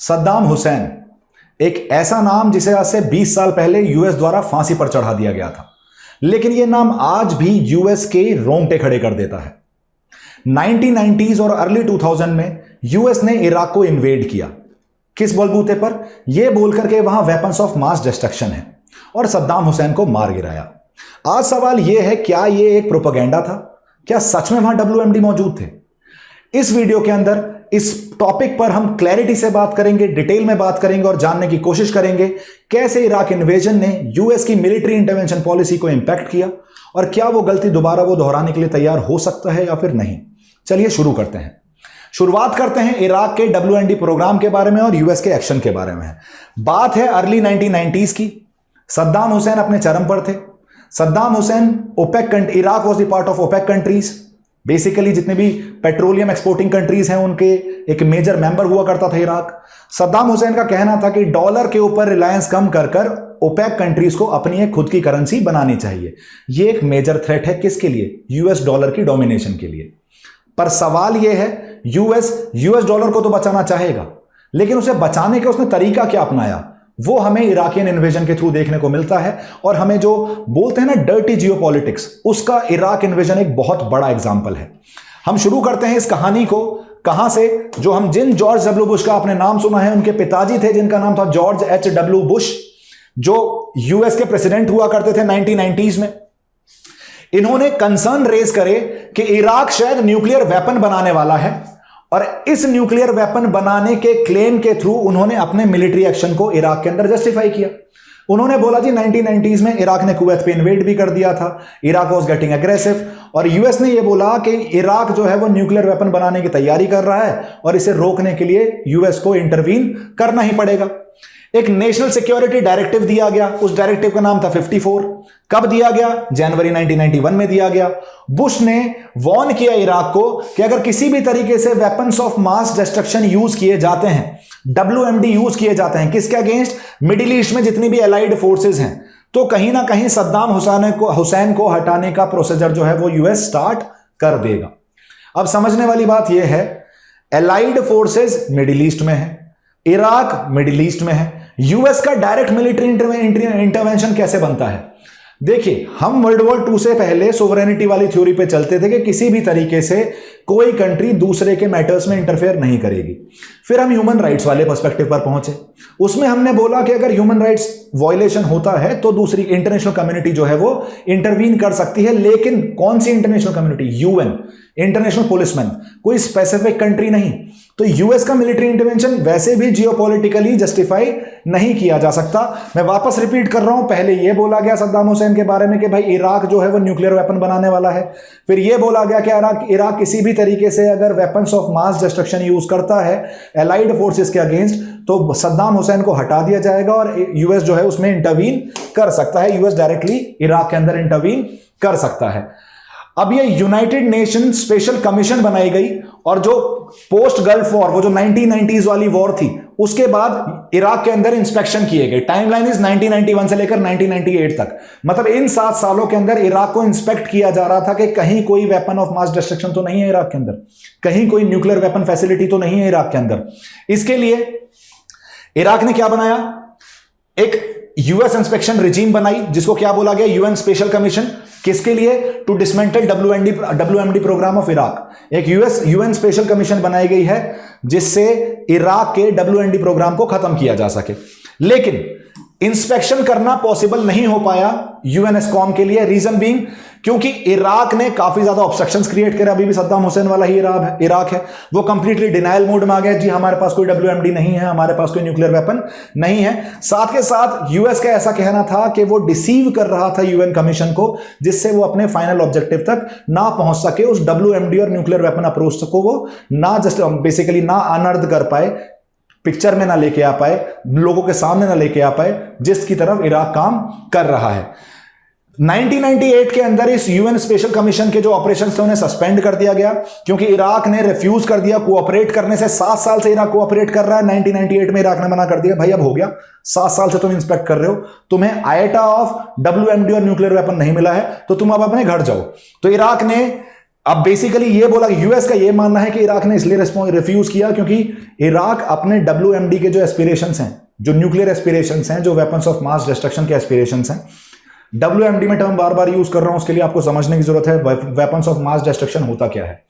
सद्दाम हुसैन एक ऐसा नाम जिसे आज से 20 साल पहले यूएस द्वारा फांसी पर चढ़ा दिया गया था, लेकिन यह नाम आज भी यूएस के रोंगटे खड़े कर देता है। 1990s और अर्ली 2000 में यूएस ने इराक को इन्वेड किया। किस बलबूते पर? यह बोलकर के वहां वेपन्स ऑफ मास डिस्ट्रक्शन है और सद्दाम हुसैन को मार गिराया। आज सवाल यह है, क्या यह एक प्रोपेगेंडा था? क्या सच में वहां WMD मौजूद थे? इस वीडियो के अंदर इस टॉपिक पर हम क्लैरिटी से बात करेंगे, डिटेल में बात करेंगे और जानने की कोशिश करेंगे कैसे इराक इन्वेजन ने यूएस की मिलिट्री इंटरवेंशन पॉलिसी को इंपैक्ट किया और क्या वो गलती दोबारा वो दोहराने के लिए तैयार हो सकता है या फिर नहीं। चलिए शुरू करते हैं। शुरुआत करते हैं इराक के WMD प्रोग्राम के बारे में और यूएस के एक्शन के बारे में। बात है अर्ली 1990s की। सद्दाम हुसैन अपने चरम पर थे। Saddam Hussein Iraq was the part of OPEC countries. Basically जितने भी पेट्रोलियम एक्सपोर्टिंग कंट्रीज हैं उनके एक मेजर मेंबर हुआ करता था इराक। सद्दाम हुसैन का कहना था कि डॉलर के ऊपर रिलायंस कम कर कर ओपेक कंट्रीज को अपनी एक खुद की करेंसी बनानी चाहिए। यह एक मेजर थ्रेट है किसके लिए? यूएस डॉलर की डोमिनेशन के लिए। पर सवाल यह है, यूएस डॉलर को तो बचाना चाहेगा, लेकिन उसे बचाने का उसने तरीका क्या अपनाया वो हमें इराकियन इन्वेजन के थ्रू देखने को मिलता है। और हमें जो बोलते हैं ना डर्टी जियोपॉलिटिक्स, उसका इराक इन्वेजन एक बहुत बड़ा एग्जांपल है। हम शुरू करते हैं इस कहानी को कहां से? जिन जॉर्ज डब्ल्यू बुश का आपने नाम सुना है, उनके पिताजी थे जिनका नाम था जॉर्ज H.W. बुश, जो यूएस के प्रेसिडेंट हुआ करते थे 1990s में। इन्होंने कंसर्न रेज करे कि इराक शायद न्यूक्लियर वेपन बनाने वाला है और इस न्यूक्लियर वेपन बनाने के क्लेम के थ्रू उन्होंने अपने मिलिट्री एक्शन को इराक के अंदर जस्टिफाई किया। उन्होंने बोला जी 1990s में इराक ने कुवैत पे इन्वेड भी कर दिया था, इराक वाज गेटिंग एग्रेसिव, और यूएस ने यह बोला कि इराक जो है वो न्यूक्लियर वेपन बनाने की तैयारी कर रहा है और इसे रोकने के लिए यूएस को इंटरवीन करना ही पड़ेगा। एक नेशनल सिक्योरिटी डायरेक्टिव दिया गया। उस डायरेक्टिव का नाम था 54। कब दिया गया? जनवरी 1991 में दिया गया। बुश ने वॉर्न किया इराक को कि अगर किसी भी तरीके से weapons of mass destruction use किए जाते हैं, WMD यूज किए जाते हैं, किसके अगेंस्ट? मिडिल ईस्ट में जितनी भी एलाइड फोर्सेस हैं, तो कहीं ना कहीं सद्दाम हुसैन को हटाने का प्रोसीजर जो है वो यूएस स्टार्ट कर देगा। अब समझने वाली बात यह है, एलाइड फोर्सेस मिडिल ईस्ट में है, इराक मिडिल ईस्ट में है, यूएस का डायरेक्ट मिलिट्री इंटरवेंशन कैसे बनता है? देखिए, हम वर्ल्ड वॉर 2 से पहले सोवरेनिटी वाली थ्योरी पे चलते थे कि किसी भी तरीके से कोई कंट्री दूसरे के मैटर्स में इंटरफेयर नहीं करेगी। फिर हम ह्यूमन राइट्स वाले पर्सपेक्टिव पर पहुंचे। उसमें हमने बोला कि अगर ह्यूमन राइट्स वायलेशन होता है तो दूसरी इंटरनेशनल कम्युनिटी जो है वो इंटरवीन कर सकती है, लेकिन कौन सी international community? UN, international policeman, कोई स्पेसिफिक कंट्री नहीं। तो यूएस का मिलिट्री इंटरवेंशन वैसे भी जियोपॉलिटिकली जस्टिफाई नहीं किया जा सकता। मैं वापस रिपीट कर रहा हूं, पहले यह बोला गया सद्दाम हुसैन के बारे में कि भाई इराक जो है वो न्यूक्लियर वेपन बनाने वाला है। फिर यह बोला गया कि इराक किसी भी तरीके से अगर weapons of mass destruction use करता है एलाइड फोर्सेस के अगेंस्ट, तो सद्दाम हुसैन को हटा दिया जाएगा और यूएस जो है उसमें इंटरवीन कर सकता है। यूएस डायरेक्टली इराक के अंदर इंटरवीन कर सकता है। अब ये यूनाइटेड नेशन स्पेशल कमीशन बनाई गई और जो पोस्ट गल्फ वॉर, वो जो 1990s वाली वॉर थी, उसके बाद इराक के अंदर इंस्पेक्शन किए गए। टाइमलाइन इज 1991 से लेकर 1998 तक। मतलब इन 7 सालों के अंदर इराक को इंस्पेक्ट किया जा रहा था कि कहीं कोई वेपन ऑफ मास डिस्ट्रक्शन तो नहीं है इराक के अंदर, कहीं कोई न्यूक्लियर वेपन फैसिलिटी तो नहीं है इराक के अंदर। इसके लिए इराक ने क्या बनाया? एक यूएस इंस्पेक्शन रिजीम बनाई, जिसको क्या बोला गया? UN special commission. किसके लिए? To dismantle WMD programme of Iraq. एक यूएन स्पेशल कमीशन बनाई गई है जिससे इराक के WMD प्रोग्राम को खत्म किया जा सके, लेकिन इंस्पेक्शन करना पॉसिबल नहीं हो पाया यूएनएसकॉम के लिए। रीजन बीइंग क्योंकि इराक ने काफी ज्यादा ऑब्स्ट्रक्शंस क्रिएट करे। अभी भी सद्दाम हुसैन वाला ही इराक है। वो कंप्लीटली डिनायल मोड में आ गया, जी हमारे पास कोई WMD नहीं है, हमारे पास कोई न्यूक्लियर वेपन नहीं है। साथ के साथ यूएस का ऐसा कहना था कि वो डिसीव कर रहा था यूएन कमीशन को, जिससे वो अपने फाइनल ऑब्जेक्टिव तक ना पहुंच सके। उस WMD और न्यूक्लियर वेपन अप्रोच को वो ना जस्ट बेसिकली ना अनर्थ कर पाए, पिक्चर में ना लेके आ पाए, लोगों के सामने ना लेके आ पाए, जिसकी तरफ इराक काम कर रहा है। 1998 के अंदर इस यूएन स्पेशल कमीशन के जो ऑपरेशंस थे उन्हें सस्पेंड कर दिया गया, क्योंकि इराक ने रिफ्यूज कर दिया कोऑपरेट करने से। 7 साल से इराक कोऑपरेट कर रहा है। 1998 में इराक ने मना कर दिया, भाई अब हो गया, 7 साल से तुम इंस्पेक्ट कर रहे हो, तुम्हें आयटा ऑफ WMD और न्यूक्लियर वेपन नहीं मिला है, तो तुम अब अपने घर जाओ। तो इराक ने अब बेसिकली ये बोला, यूएस का ये मानना है कि इराक ने इसलिए रिफ्यूज किया क्योंकि इराक अपने WMD के जो एस्पिरेशंस हैं, जो न्यूक्लियर एस्पिरेशंस हैं, जो वेपन्स ऑफ मास डिस्ट्रक्शन के एस्पिरेशंस हैं, WMD में टर्म बार बार यूज कर रहा हूं, उसके लिए आपको समझने की जरूरत है वेपन्स ऑफ मास डिस्ट्रक्शन होता क्या है।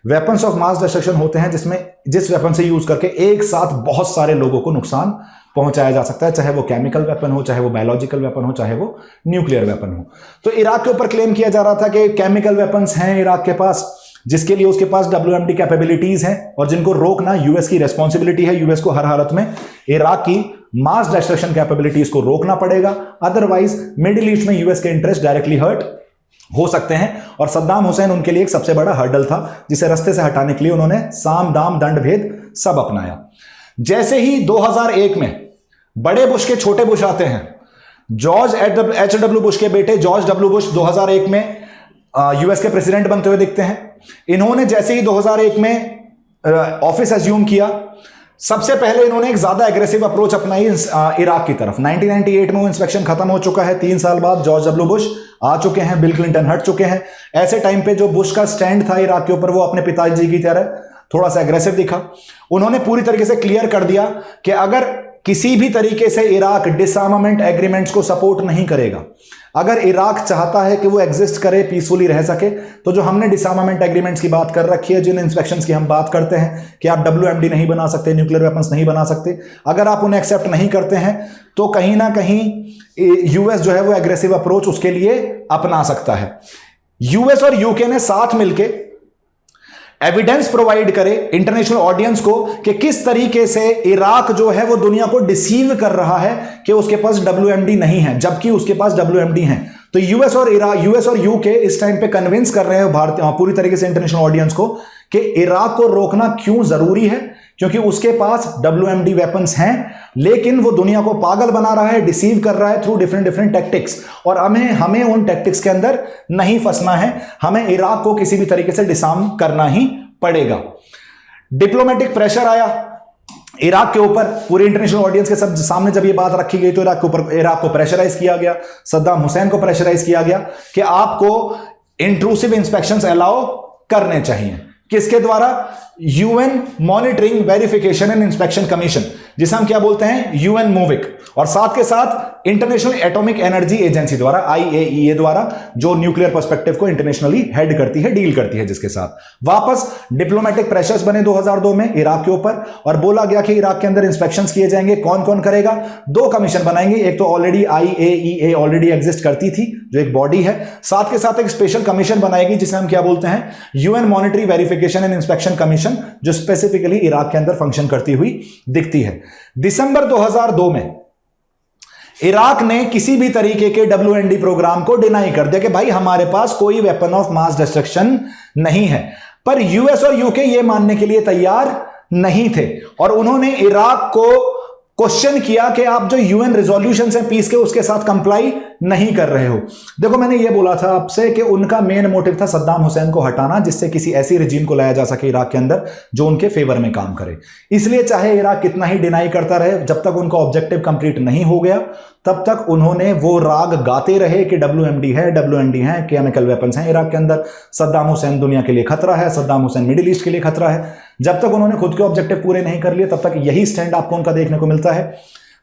वेपन्स ऑफ मास डिस्ट्रक्शन होते हैं जिसमें जिस वेपन से यूज करके एक साथ बहुत सारे लोगों को नुकसान पहुंचाया जा सकता है, चाहे वो केमिकल वेपन हो, चाहे वो बायोलॉजिकल वेपन हो, चाहे वो न्यूक्लियर वेपन हो। तो इराक के ऊपर क्लेम किया जा रहा था कि केमिकल वेपन्स हैं इराक के पास, जिसके लिए उसके पास WMD कैपेबिलिटीज हैं और जिनको रोकना यूएस की रेस्पॉन्सिबिलिटी है। यूएस को हर हालत में इराक की मास डिस्ट्रक्शन कैपेबिलिटीज को रोकना पड़ेगा, अदरवाइज मिडिल ईस्ट में यूएस के इंटरेस्ट डायरेक्टली हर्ट हो सकते हैं। और सद्दाम हुसैन उनके लिए एक सबसे बड़ा हर्डल था, जिसे रास्ते से हटाने के लिए उन्होंने साम दाम दंड भेद सब अपनाया। जैसे ही 2001 में बड़े बुश के छोटे बुश आते हैं, जॉर्ज HW बुश के बेटे जॉर्ज W बुश 2001 में यूएस के प्रेसिडेंट बनते हुए दिखते हैं। इन्होंने जैसे ही 2001 में ऑफिस एज्यूम किया, सबसे पहले इन्होंने एक ज्यादा एग्रेसिव अप्रोच अपनाई इराक की तरफ। 1998 में वो इंस्पेक्शन खत्म हो चुका है, 3 साल बाद जॉर्ज W बुश आ चुके हैं, बिल क्लिंटन हट चुके हैं। ऐसे टाइम पे जो बुश का स्टैंड था इराक के ऊपर, वो अपने पिताजी की तरह थोड़ा सा एग्रेसिव दिखा। उन्होंने पूरी तरीके से क्लियर कर दिया कि अगर किसी भी तरीके से इराक डिसआर्मामेंट एग्रीमेंट्स को सपोर्ट नहीं करेगा, अगर इराक चाहता है कि वो एग्जिस्ट करे, पीसफुली रह सके, तो जो हमने डिसआर्मामेंट एग्रीमेंट्स की बात कर रखी है, जिन इंस्पेक्शंस की हम बात करते हैं कि आप WMD नहीं बना सकते, न्यूक्लियर वेपन्स नहीं बना सकते, अगर आप उन्हें एक्सेप्ट नहीं करते हैं तो कहीं ना कहीं यूएस जो है वो एग्रेसिव अप्रोच उसके लिए अपना सकता है। यूएस और यूके ने साथ मिलकर एविडेंस प्रोवाइड करे इंटरनेशनल ऑडियंस को कि किस तरीके से इराक जो है वो दुनिया को डिसीव कर रहा है कि उसके पास WMD नहीं है, जबकि उसके पास WMD है। तो यूएस और यूके इस टाइम पे कन्विंस कर रहे हैं भारतीय पूरी तरीके से इंटरनेशनल ऑडियंस को कि इराक को रोकना क्यों जरूरी है, क्योंकि उसके पास WMD वेपन्स हैं, लेकिन वो दुनिया को पागल बना रहा है, डिसीव कर रहा है थ्रू डिफरेंट टैक्टिक्स। और हमें उन टैक्टिक्स के अंदर नहीं फंसना है, हमें इराक को किसी भी तरीके से डिसआर्म करना ही पड़ेगा। डिप्लोमेटिक प्रेशर आया इराक के ऊपर, पूरे इंटरनेशनल ऑडियंस के सब सामने जब ये बात रखी गई तो इराक को प्रेशराइज किया गया, सद्दाम हुसैन को प्रेशराइज किया गया कि आपको इंट्रूसिव इंस्पेक्शंस अलाउ करने चाहिए। किसके द्वारा? UN monitoring verification and inspection commission, जिसे हम क्या बोलते हैं, यूएन मोविक, और साथ के साथ इंटरनेशनल एटॉमिक एनर्जी एजेंसी द्वारा, IAEA द्वारा, जो न्यूक्लियर पर्सपेक्टिव को इंटरनेशनली हेड करती है, डील करती है, जिसके साथ वापस डिप्लोमेटिक प्रेशर्स बने 2002 में इराक के ऊपर, और बोला गया कि इराक के अंदर इंस्पेक्शंस किए जाएंगे। कौन कौन करेगा? 2 कमीशन बनाएंगे, एक तो ऑलरेडी IAEA ऑलरेडी एग्जिस्ट करती थी, जो एक बॉडी है, साथ के साथ एक स्पेशल कमीशन बनाएगी जिसे हम क्या बोलते हैं, UN monetary verification and inspection commission, जो स्पेसिफिकली इराक के अंदर फंक्शन करती हुई दिखती है। दिसंबर 2002 में इराक ने किसी भी तरीके के WMD प्रोग्राम को डिनाई कर दिया कि भाई हमारे पास कोई वेपन ऑफ मास डिस्ट्रक्शन नहीं है। पर यूएस और यूके ये मानने के लिए तैयार नहीं थे, और उन्होंने इराक को क्वेश्चन किया कि आप जो यूएन रिजोल्यूशन है पीस के, उसके साथ कंप्लाई नहीं कर रहे हो। देखो, मैंने ये बोला था आपसे कि उनका मेन मोटिव था सद्दाम हुसैन को हटाना, जिससे किसी ऐसी रिजीम को लाया जा सके इराक के अंदर जो उनके फेवर में काम करे। इसलिए चाहे इराक कितना ही डिनाई करता रहे, जब तक उनका ऑब्जेक्टिव कंप्लीट नहीं हो गया तब तक उन्होंने वो राग गाते रहे कि WMD है, केमिकल वेपन्स हैं इराक के अंदर, सद्दाम हुसैन दुनिया के लिए खतरा है, सद्दाम हुसैन मिडिल ईस्ट के लिए खतरा है। जब तक उन्होंने खुद के ऑब्जेक्टिव पूरे नहीं कर लिए तब तक यही स्टैंड आपको उनका देखने को मिलता है।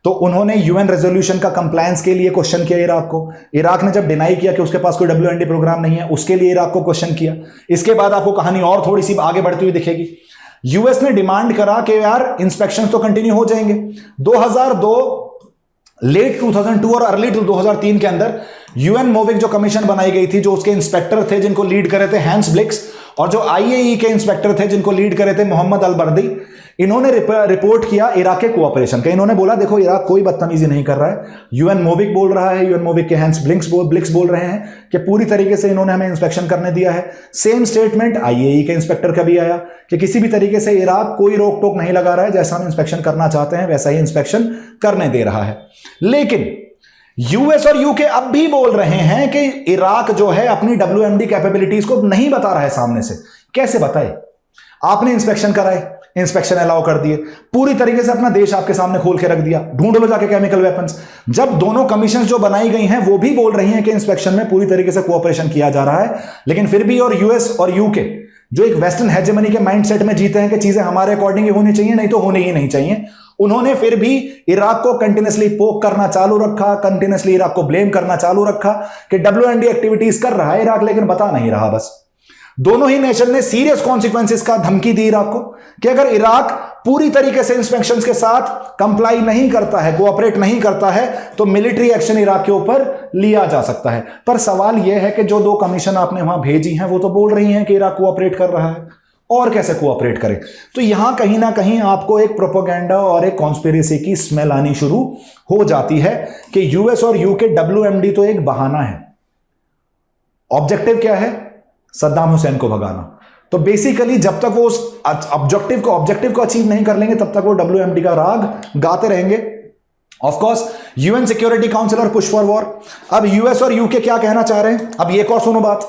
तो उन्होंने यूएन रेजोल्यूशन का कंप्लायंस के लिए क्वेश्चन किया इराक को। इराक ने जब डिनाई किया कि उसके पास कोई WMD प्रोग्राम नहीं है, उसके लिए इराक को क्वेश्चन किया। इसके बाद आपको कहानी और थोड़ी सी आगे बढ़ती हुई दिखेगी। यूएस ने डिमांड करा कि यार इंस्पेक्शन तो कंटिन्यू हो जाएंगे। 2002, लेट 2002 और अर्ली 2003 के अंदर यूएन मोविक जो कमीशन बनाई गई थी, जो उसके इंस्पेक्टर थे जिनको लीड करे थे हैंस ब्लिक्स, और जो IAEA के इंस्पेक्टर थे जिनको लीड करे थे मोहम्मद अल-बर्दी, इन्होंने रिपोर्ट किया इराक के कोऑपरेशन का। इन्होंने बोला देखो इराक कोई बदतमीजी नहीं कर रहा है, यूएन मोविक बोल रहा है, यूएन मोविक के हैंस ब्लिक्स बोल रहे हैं कि पूरी तरीके से इन्होंने हमें इंस्पेक्शन करने दिया है। सेम स्टेटमेंट IAEA के इंस्पेक्टर का भी आया कि किसी भी तरीके से इराक कोई रोक टोक नहीं लगा रहा है, जैसा हम इंस्पेक्शन करना चाहते हैं वैसा ही इंस्पेक्शन करने दे रहा है। लेकिन यूएस और यूके अब भी बोल रहे हैं कि इराक जो है अपनी WMD कैपेबिलिटीज को नहीं बता रहा है सामने से। कैसे बताए? आपने इंस्पेक्शन कराए, इंस्पेक्शन अलाउ कर दिए, पूरी तरीके से अपना देश आपके सामने खोल के रख दिया, ढूंढ लो जाके केमिकल वेपन्स। जब दोनों कमीशन जो बनाई गई हैं वो भी बोल रही हैं कि इंस्पेक्शन में पूरी तरीके से कोऑपरेशन किया जा रहा है, लेकिन फिर भी और यूएस और यूके जो एक वेस्टर्न हेजेमनी के माइंडसेट में जीते हैं कि चीजें हमारे अकॉर्डिंग ही होनी चाहिए, नहीं तो होनी ही नहीं चाहिए, उन्होंने फिर भी इराक को कंटिन्यूसली पोक करना चालू रखा, कंटिन्यूसली इराक को ब्लेम करना चालू रखा कि WMD एक्टिविटीज कर रहा है इराक, लेकिन बता नहीं रहा। बस दोनों ही नेशन ने सीरियस कॉन्सिक्वेंसेस का धमकी दी इराक को कि अगर इराक पूरी तरीके से इंस्पेक्शंस के साथ कंप्लाई नहीं करता है, कोऑपरेट नहीं करता है, तो मिलिट्री एक्शन इराक के ऊपर लिया जा सकता है। पर सवाल यह है कि जो 2 कमीशन आपने वहां भेजी हैं वो तो बोल रही हैं कि इराक कोऑपरेट कर रहा है, और कैसे कोऑपरेट करे? तो यहां कहीं ना कहीं आपको एक प्रोपेगेंडा और एक कॉन्स्पिरेसी की स्मेल आनी शुरू हो जाती है कि यूएस और यूके WMD तो एक बहाना है, ऑब्जेक्टिव क्या है? सद्दाम हुसैन को भगाना। तो बेसिकली जब तक वो उस ऑब्जेक्टिव को अचीव नहीं कर लेंगे तब तक वो WMD का राग गाते रहेंगे। Of course UN security council और पुश फॉर वॉर। अब यूएस और यूके क्या कहना चाह रहे हैं? अब ये एक और सुनो बात,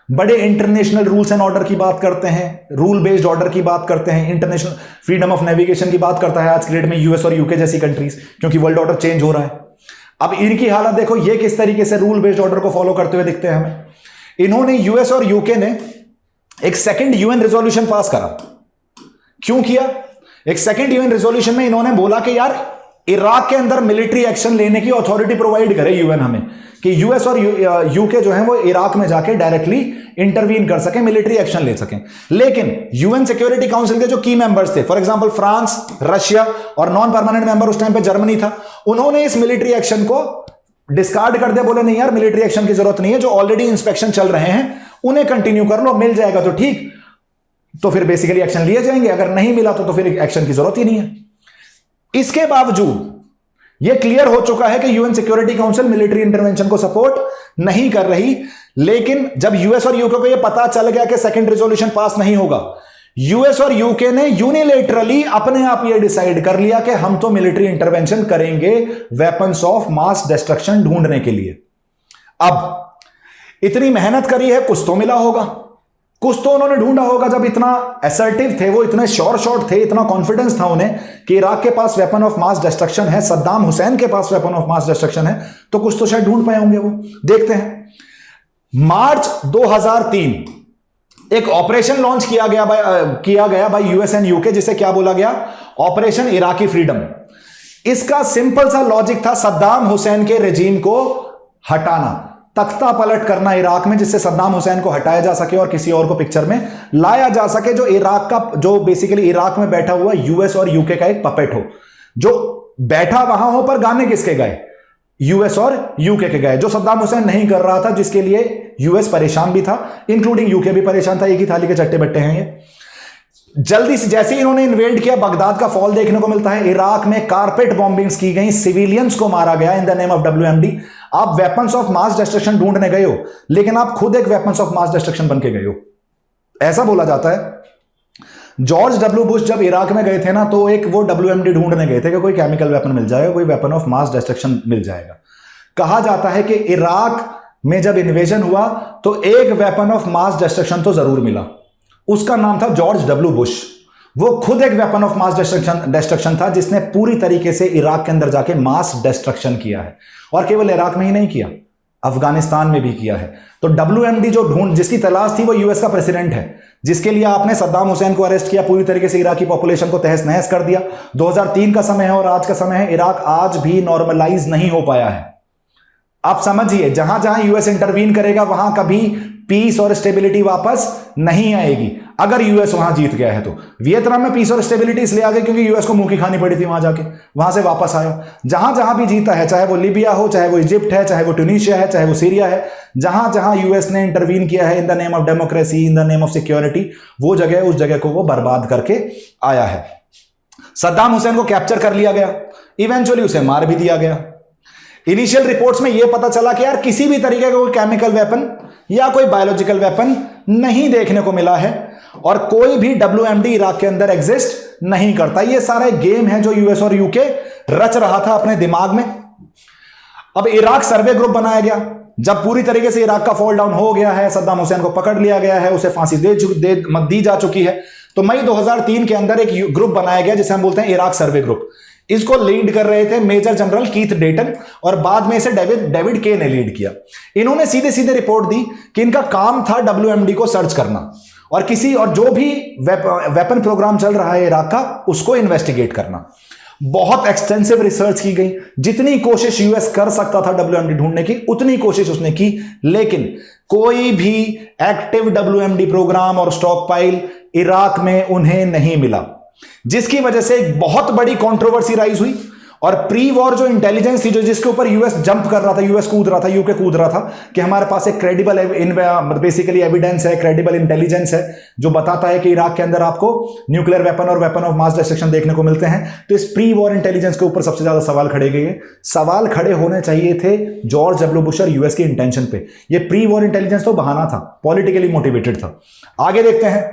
बड़े इंटरनेशनल रूल्स एंड ऑर्डर की बात करते हैं, रूल बेस्ड ऑर्डर की बात करते हैं, इंटरनेशनल फ्रीडम ऑफ नेविगेशन की बात करता है आज की डेट में यूएस और यूके जैसी कंट्रीज, क्योंकि वर्ल्ड ऑर्डर चेंज हो रहा है। अब इनकी हालत देखो, ये किस तरीके से रूल बेस्ड ऑर्डर को फॉलो करते हुए दिखते हैं हमें। इन्होंने यूएस और यूके ने एक सेकंड यूएन रेजोल्यूशन पास करा। क्यों किया? एक सेकंड यूएन रेजोल्यूशन में इन्होंने बोला कि यार इराक के अंदर मिलिट्री एक्शन लेने की अथॉरिटी प्रोवाइड करे यूएन हमें, कि यूएस और यूके जो है वो इराक में जाके डायरेक्टली इंटरवीन कर सके, मिलिट्री एक्शन ले सकें। लेकिन यूएन सिक्योरिटी काउंसिल के जो की मेंबर्स थे, फॉर एग्जांपल फ्रांस, रशिया और नॉन परमानेंट मेंबर उस टाइम पे जर्मनी था, उन्होंने इस मिलिट्री एक्शन को डिस्कार्ड कर दिया। बोले नहीं यार, मिलिट्री एक्शन की जरूरत नहीं है, जो ऑलरेडी इंस्पेक्शन चल रहे हैं उन्हें कंटिन्यू कर लो, मिल जाएगा तो ठीक, तो फिर बेसिकली एक्शन लिए जाएंगे, अगर नहीं मिला तो फिर एक्शन की जरूरत ही नहीं है। इसके बावजूद यह क्लियर हो चुका है कि UN security council military intervention को सपोर्ट नहीं कर रही। लेकिन जब यूएस और यूके को यह पता चल गया कि सेकंड रेजोल्यूशन पास नहीं होगा, यूएस और यूके ने यूनिलेटरली अपने आप यह डिसाइड कर लिया कि हम तो मिलिट्री इंटरवेंशन करेंगे वेपन्स ऑफ मास डिस्ट्रक्शन ढूंढने के लिए। अब इतनी मेहनत करी है, कुछ तो मिला होगा, कुछ तो उन्होंने ढूंढा होगा। जब इतना असर्टिव थे वो, इतने श्योर शॉट थे, इतना कॉन्फिडेंस था उन्हें कि इराक के पास वेपन ऑफ मास डिस्ट्रक्शन है, सद्दाम हुसैन के पास वेपन ऑफ मास डिस्ट्रक्शन है, तो कुछ तो शायद ढूंढ पाए होंगे वो। देखते हैं, मार्च 2003 एक ऑपरेशन लॉन्च किया गया बाय यूएस एंड यूके, जिसे क्या बोला गया? Operation Iraqi freedom. इसका सिंपल सा लॉजिक था सद्दाम हुसैन के रेजीम को हटाना, तख्ता पलट करना इराक में, जिससे सद्दाम हुसैन को हटाया जा सके और किसी और को पिक्चर में लाया जा सके, जो इराक का, जो बेसिकली इराक में बैठा हुआ यूएस और यूके का एक पपेट हो, जो बैठा वहां हो पर गाने किसके गए? यूएस और यूके के गए, जो सद्दाम हुसैन नहीं कर रहा था, जिसके लिए यूएस परेशान भी था, इंक्लूडिंग यूके भी परेशान था। एक ही थाली के चट्टे बट्टे हैं ये। जल्दी से जैसे ही इन्होंने इन्वेड किया, बगदाद का फॉल देखने को मिलता है। इराक में कारपेट बॉम्बिंग्स की गई, सिविलियंस को मारा गया इन द नेम ऑफ WMD। आप वेपन्स ऑफ मास डिस्ट्रक्शन ढूंढने गए हो, लेकिन आप खुद एक वेपन्स ऑफ मास डिस्ट्रक्शन बन के गए हो, ऐसा बोला जाता है। जॉर्ज W बुश जब इराक में गए थे ना, तो एक वो WMD ढूंढने गए थे कि कोई केमिकल वेपन मिल जाएगा, कोई वेपन ऑफ मास डिस्ट्रक्शन मिल जाएगा। कहा जाता है कि इराक में जब इन्वेजन हुआ तो एक वेपन ऑफ मास डिस्ट्रक्शन तो जरूर मिला, उसका नाम था जॉर्ज W बुश। वो खुद एक वेपन ऑफ मास डिस्ट्रक्शन था, जिसने पूरी तरीके से इराक के अंदर जाके मास डिस्ट्रक्शन किया है, और केवल इराक में ही नहीं किया, अफगानिस्तान में भी किया है। तो WMD जो जिसकी तलाश थी वो यूएस का प्रेसिडेंट है, जिसके लिए आपने सद्दाम हुसैन को अरेस्ट किया, पूरी तरीके से इराकी पॉपुलेशन को तहस नहस कर दिया। 2003 का समय है और आज का समय है, इराक आज भी नॉर्मलाइज नहीं हो पाया है। आप समझिए, जहां जहां यूएस इंटरवीन करेगा वहां कभी पीस और स्टेबिलिटी वापस नहीं आएगी, अगर यूएस वहां जीत गया है तो। वियतनाम में पीस और स्टेबिलिटी इसलिए आ गई क्योंकि यूएस को मुंह की खानी पड़ी थी, वहां जाके वहां से वापस आया। जहां जहां भी जीता है, चाहे वो लीबिया हो, चाहे वो इजिप्ट है, चाहे वो ट्यूनीशिया है, चाहे वो सीरिया है, जहां जहां यूएस ने इंटरवीन किया है इन the name of democracy, in the name of security, वो जगह, उस जगह को वो बर्बाद करके आया है। सद्दाम हुसैन को कैप्चर कर लिया गया, इवेंचुअली उसे मार भी दिया गया। इनिशियल रिपोर्ट्स में यह पता चला कि यार किसी भी तरीके का कोई केमिकल वेपन या कोई बायोलॉजिकल वेपन नहीं देखने को मिला है, और कोई भी WMD इराक के अंदर एग्जिस्ट नहीं करता। यह सारा एक गेम है जो यूएस और यूके रच रहा था अपने दिमाग में। अब इराक सर्वे ग्रुप बनाया गया। जब पूरी तरीके से इराक का फॉल डाउन हो गया है, सद्दाम हुसैन को पकड़ लिया गया है, उसे फांसी दी जा चुकी है, तो मई 2003 के अंदर एक ग्रुप बनाया गया जिसे हम बोलते हैं इराक सर्वे ग्रुप। इसको लीड कर रहे थे मेजर जनरल कीथ डेटन और बाद में इसे डेविड के ने लीड किया। इन्होंने सीधे सीधे रिपोर्ट दी कि इनका काम था WMD को सर्च करना और जो भी वेपन प्रोग्राम चल रहा है इराक का उसको इन्वेस्टिगेट करना। बहुत एक्सटेंसिव रिसर्च की गई, जितनी कोशिश यूएस कर सकता था WMD ढूंढने की उतनी कोशिश उसने की, लेकिन कोई भी एक्टिव WMD प्रोग्राम और स्टॉक पाइल इराक में उन्हें नहीं मिला, जिसकी वजह से एक बहुत बड़ी कंट्रोवर्सी राइज हुई। और प्री वॉर जो इंटेलिजेंस थी, जो जिसके ऊपर यूएस जंप कर रहा था, यूएस कूद रहा था, यूके कूद रहा था कि हमारे पास एक क्रेडिबल बेसिकली एविडेंस है, क्रेडिबल इंटेलिजेंस है जो बताता है कि इराक के अंदर आपको न्यूक्लियर वेपन और वेपन ऑफ मास डिस्ट्रक्शन देखने को मिलते हैं। तो इस प्री वॉर इंटेलिजेंस के ऊपर सबसे ज्यादा सवाल खड़े गए। सवाल खड़े होने चाहिए थे जॉर्ज डब्ल्यू बुश और यूएस के इंटेंशन पे। ये प्री वॉर इंटेलिजेंस तो बहाना था, पॉलिटिकली मोटिवेटेड था। आगे देखते हैं।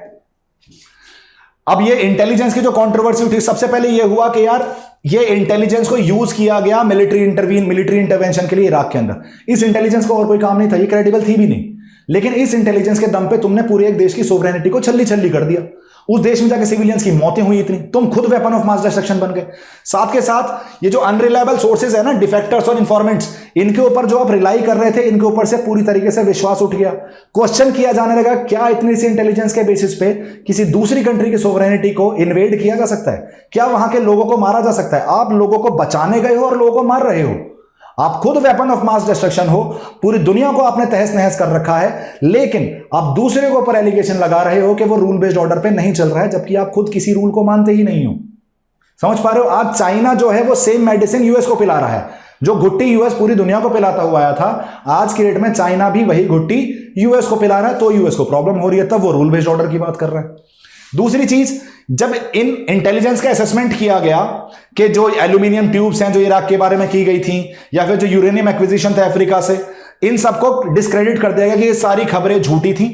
अब ये इंटेलिजेंस की जो कंट्रोवर्सी उठी, सबसे पहले ये हुआ कि यार ये इंटेलिजेंस को यूज किया गया मिलिट्री इंटरवेंशन के लिए इराक के अंदर। इस इंटेलिजेंस को और कोई काम नहीं था, ये क्रेडिबल थी भी नहीं, लेकिन इस इंटेलिजेंस के दम पे तुमने पूरे एक देश की सोवरेनिटी को छल्ली छल्ली कर दिया। उस देश में जाके सिविलियंस की मौतें हुई इतनी, तुम खुद वेपन ऑफ मास डिस्ट्रक्शन बन गए। साथ के साथ ये जो अनरिलायबल सोर्सेज है ना, डिफेक्टर्स और इंफॉर्मेंट्स, इनके ऊपर जो आप रिलाई कर रहे थे, इनके ऊपर से पूरी तरीके से विश्वास उठ गया। क्वेश्चन किया जाने लगा क्या इतनी सी इंटेलिजेंस के बेसिस पे किसी दूसरी कंट्री की सोवरेनिटी को इन्वेड किया जा सकता है? क्या वहां के लोगों को मारा जा सकता है? आप लोगों को बचाने गए हो और लोगों को मार रहे हो। आप खुद वेपन ऑफ मास डिस्ट्रक्शन हो, पूरी दुनिया को आपने तहस नहस कर रखा है, लेकिन आप दूसरे के ऊपर एलिगेशन लगा रहे हो कि वो रूल बेस्ड ऑर्डर पे नहीं चल रहा है, जबकि आप खुद किसी रूल को मानते ही नहीं हो। समझ पा रहे हो? आज चाइना जो है वो सेम मेडिसिन यूएस को पिला रहा है, जो घुट्टी यूएस पूरी दुनिया को पिलाता हुआ आया था, आज की डेट में चाइना भी वही घुट्टी यूएस को पिला रहा है। तो यूएस को प्रॉब्लम हो रही है, तब वो रूल बेस्ड ऑर्डर की बात कर रहा है। दूसरी चीज, जब इन इंटेलिजेंस का असेसमेंट किया गया कि जो एल्यूमिनियम ट्यूब्स हैं जो इराक के बारे में की गई थी, या फिर जो यूरेनियम एक्विजिशन था अफ्रीका से, इन सबको डिस्क्रेडिट कर दिया गया कि ये सारी खबरें झूठी थी।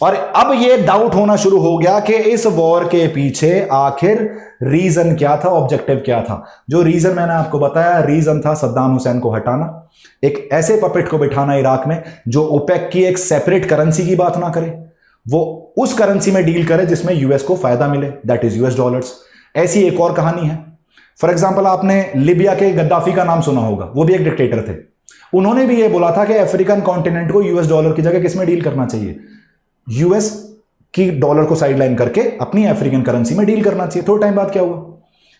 और अब ये डाउट होना शुरू हो गया कि इस वॉर के पीछे आखिर रीजन क्या था, ऑब्जेक्टिव क्या था। जो रीजन मैंने आपको बताया, रीजन था सद्दाम हुसैन को हटाना, एक ऐसे पपेट को बिठाना इराक में जो ओपेक की एक सेपरेट करेंसी की बात ना करे, वो उस करेंसी में डील करे जिसमें यूएस को फायदा मिले, दैट इज यूएस डॉलर्स। ऐसी एक और कहानी है। फॉर एग्जांपल, आपने लिबिया के गद्दाफी का नाम सुना होगा, वो भी एक डिक्टेटर थे। उन्होंने भी ये बोला था कि अफ्रीकन कॉन्टिनेंट को यूएस डॉलर की जगह किसमें डील करना चाहिए, यूएस की डॉलर को साइडलाइन करके अपनी अफ्रीकन करेंसी में डील करना चाहिए। थोड़ा टाइम बाद क्या हुआ,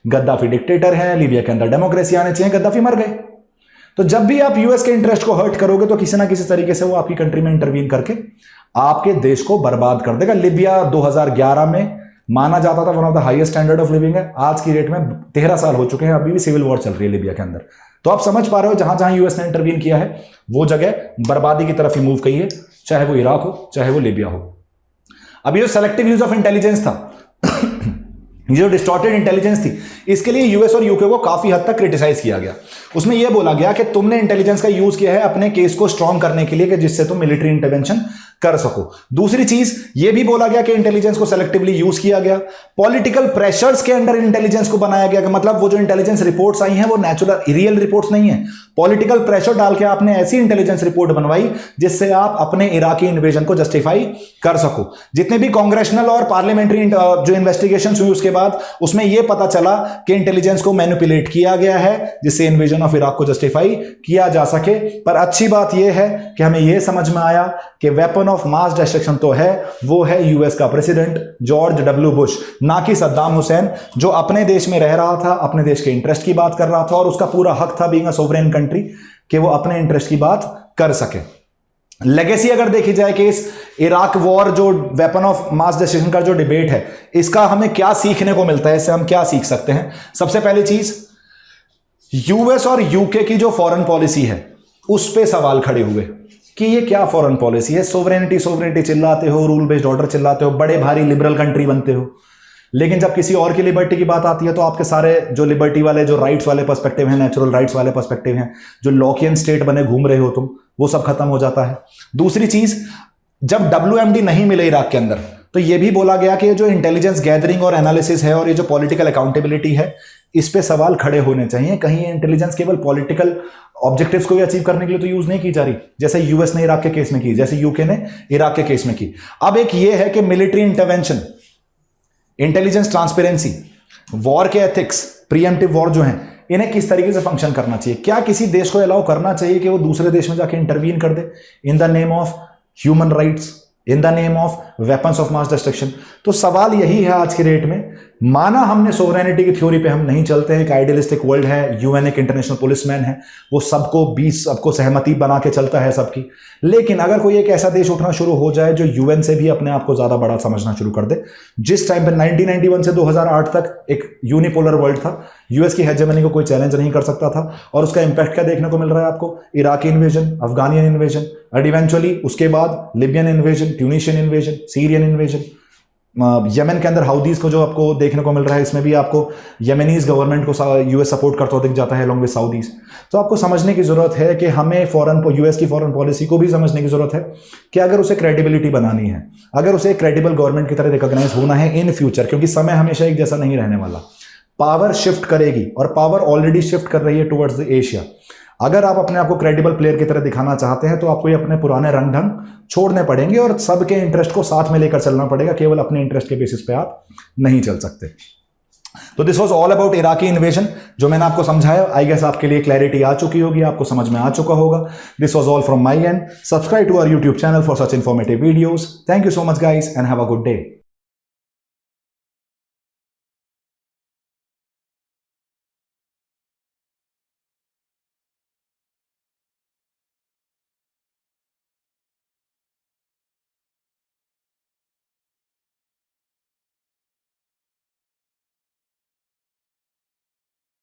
गद्दाफी डिक्टेटर है, लिबिया के अंदर डेमोक्रेसी आने चाहिए, गद्दाफी मर गए। तो जब भी आप यूएस के इंटरेस्ट को हर्ट करोगे तो किसी ना किसी तरीके से वो आपकी कंट्री में इंटरवीन करके आपके देश को बर्बाद कर देगा। लिबिया 2011 में माना जाता था one of the highest standard of living है, आज की डेट में 13 साल हो चुके हैं, अभी भी सिविल वॉर चल रही है लिबिया के अंदर। तो आप समझ पा रहे हो, जहां जहां यूएस ने इंटरवीन किया है वो जगह बर्बादी की तरफ ही मूव की है, चाहे वो इराक हो चाहे वो लिबिया हो। अब ये जो सेलेक्टिव यूज ऑफ इंटेलिजेंस था ये जो डिस्टॉर्टेड इंटेलिजेंस थी, इसके लिए यूएस और यूके को काफी हद तक क्रिटिसाइज किया गया। उसमें यह बोला गया कि तुमने इंटेलिजेंस का यूज किया है अपने केस को स्ट्रांग करने के लिए कि जिससे तुम मिलिट्री इंटरवेंशन कर सको। दूसरी चीज यह भी बोला गया कि इंटेलिजेंस को सेलेक्टिवली यूज किया गया, पॉलिटिकल प्रेशर्स के अंडर इंटेलिजेंस को बनाया गया। मतलब वो जो इंटेलिजेंस रिपोर्ट्स आई हैं वो नेचुरल रियल रिपोर्ट्स नहीं है, पॉलिटिकल प्रेशर डाल के आपने ऐसी इंटेलिजेंस रिपोर्ट बनवाई जिससे आप अपने इराकी इन्वेजन को जस्टिफाई कर सको। जितने भी कांग्रेशनल और पार्लियामेंट्री जो इन्वेस्टिगेशन हुई उसके बाद उसमें यह पता चला कि इंटेलिजेंस को मैनिपुलेट किया गया है जिससे इन्वेजन ऑफ इराक को जस्टिफाई किया जा सके। पर अच्छी बात यह है कि हमें यह समझ में आया कि वेपन ऑफ मास डिस्ट्रक्शन तो है, वो है यूएस का प्रेसिडेंट जॉर्ज डब्ल्यू बुश, ना कि सद्दाम हुसैन, जो अपने देश में रह रहा था, अपने देश के इंटरेस्ट की बात कर रहा था और उसका पूरा हक था बीइंग अ सोवरेन कंट्री कि वो अपने इंटरेस्ट की बात कर सके। लेगेसी अगर देखी जाए कि इस इराक वॉर जो वेपन ऑफ मास डिस्ट्रक्शन का जो डिबेट है, इसका हमें क्या सीखने को मिलता है, इससे हम क्या सीख सकते हैं। सबसे पहली चीज, यूएस और यूके की जो फॉरेन पॉलिसी है उस पे सवाल खड़े हुए कि ये क्या फॉरेन पॉलिसी है। सोवरेनिटी चिल्लाते हो, रूल बेस्ड ऑर्डर चिल्लाते हो, बड़े भारी लिबरल कंट्री बनते हो, लेकिन जब किसी और की लिबर्टी की बात आती है तो आपके सारे जो लिबर्टी वाले, जो राइट्स वाले पर्सपेक्टिव हैं, नेचुरल राइट्स वाले पर्सपेक्टिव हैं, जो लॉकियन स्टेट बने घूम रहे हो तुम, वो सब खत्म हो जाता है। दूसरी चीज, जब WMD नहीं मिले इराक के अंदर तो ये भी बोला गया कि ये जो इंटेलिजेंस गैदरिंग और एनालिसिस है और ये जो पॉलिटिकल अकाउंटेबिलिटी है, इस पे सवाल खड़े होने चाहिए। कहीं ये इंटेलिजेंस केवल पॉलिटिकल ऑब्जेक्टिव्स को भी अचीव करने के लिए तो यूज नहीं की जा रही, जैसे यूएस ने इराक के केस में की, जैसे यूके ने इराक के केस में की। अब एक ये है कि military intervention intelligence transparency, war के एथिक्स, प्रीएम्प्टिव वॉर जो हैं, इन्हें किस तरीके से फंक्शन करना चाहिए, क्या किसी देश को अलाउ करना चाहिए कि वो दूसरे देश में जाके इंटरवीन कर दे in the name of human rights, in the name of weapons of mass destruction. तो सवाल यही है आज के डेट में, माना हमने सोवरेनिटी की थ्योरी पे हम नहीं चलते हैं, एक आइडियलिस्टिक वर्ल्ड है, यूएन एक इंटरनेशनल पुलिसमैन है, वो सबको सहमति बना के चलता है सबकी, लेकिन अगर कोई एक ऐसा देश उठना शुरू हो जाए जो यूएन से भी अपने आप को ज्यादा बड़ा समझना शुरू कर दे, जिस टाइम पे 1991 से 2008 तक एक यूनिपोलर वर्ल्ड था, यूएस की हेजेमनी को कोई चैलेंज नहीं कर सकता था, और उसका इंपैक्ट क्या देखने को मिल रहा है आपको, Iraqi invasion, Afghanian invasion, and eventually उसके बाद Libyan invasion, Tunisian invasion, Syrian invasion, Yemen के अंदर हाउदीज को जो आपको देखने को मिल रहा है, इसमें भी आपको यमनीज गवर्नमेंट को यूएस सपोर्ट करता हुआ दिख जाता है अलॉन्ग विद साउदीज। तो आपको समझने की जरूरत है कि हमें यूएस की फॉरेन पॉलिसी को भी समझने की जरूरत है कि अगर उसे क्रेडिबिलिटी बनानी है, अगर उसे क्रेडिबल गवर्नमेंट की तरह रिकॉग्नाइज होना है इन फ्यूचर, क्योंकि समय हमेशा एक जैसा नहीं रहने वाला, पावर शिफ्ट करेगी और पावर ऑलरेडी शिफ्ट कर रही है टुवर्ड्स द एशिया। अगर आप अपने आप को क्रेडिबल प्लेयर की तरह दिखाना चाहते हैं तो आपको ये अपने पुराने रंग ढंग छोड़ने पड़ेंगे और सबके इंटरेस्ट को साथ में लेकर चलना पड़ेगा, केवल अपने इंटरेस्ट के बेसिस पे आप नहीं चल सकते। तो this was all about Iraqi invasion, जो मैंने आपको समझाया। आई गेस आपके लिए क्लैरिटी आ चुकी होगी, आपको समझ में आ चुका होगा। This was all from my end. Subscribe to our YouTube channel for such informative videos. Thank you so much guys and have a good day.